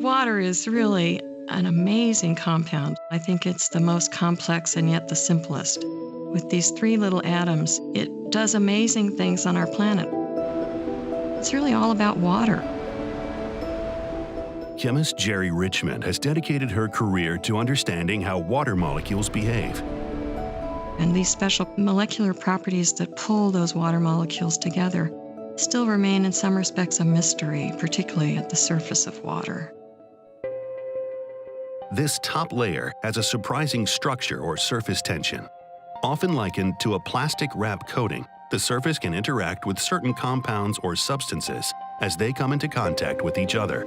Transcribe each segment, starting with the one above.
Water is really an amazing compound. I think it's the most complex and yet the simplest. With these three little atoms, it does amazing things on our planet. It's really all about water. Chemist Geri Richmond has dedicated her career to understanding how water molecules behave. And these special molecular properties that pull those water molecules together still remain in some respects a mystery, particularly at the surface of water. This top layer has a surprising structure or surface tension. Often likened to a plastic wrap coating, the surface can interact with certain compounds or substances as they come into contact with each other.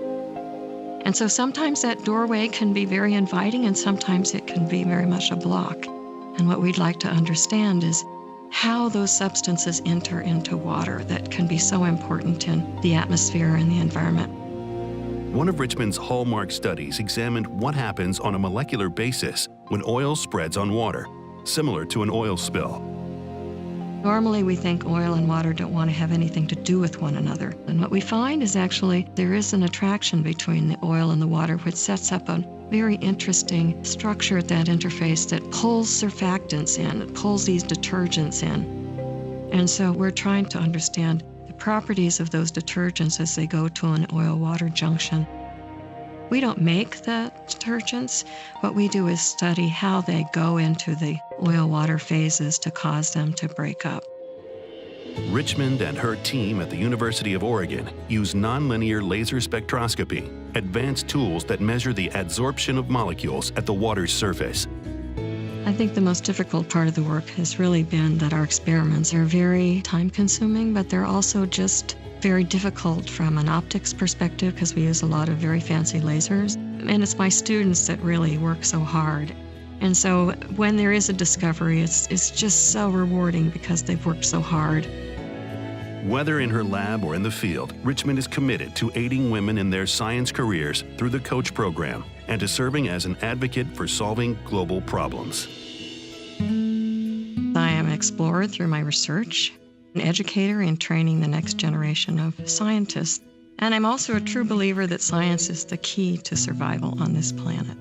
And so sometimes that doorway can be very inviting and sometimes it can be very much a block. And what we'd like to understand is how those substances enter into water that can be so important in the atmosphere and the environment. One of Richmond's hallmark studies examined what happens on a molecular basis when oil spreads on water, similar to an oil spill. Normally we think oil and water don't want to have anything to do with one another. And what we find is actually there is an attraction between the oil and the water, which sets up a very interesting structure at that interface that pulls surfactants in, it pulls these detergents in. And so we're trying to understand the properties of those detergents as they go to an oil-water junction. We don't make the detergents. What we do is study how they go into the oil-water phases to cause them to break up. Richmond and her team at the University of Oregon use nonlinear laser spectroscopy, advanced tools that measure the adsorption of molecules at the water's surface. I think the most difficult part of the work has really been that our experiments are very time-consuming, but they're also just very difficult from an optics perspective because we use a lot of very fancy lasers. And it's my students that really work so hard. And so when there is a discovery, it's just so rewarding because they've worked so hard. Whether in her lab or in the field, Richmond is committed to aiding women in their science careers through the Coach program and to serving as an advocate for solving global problems. I am an explorer through my research, an educator in training the next generation of scientists. And I'm also a true believer that science is the key to survival on this planet.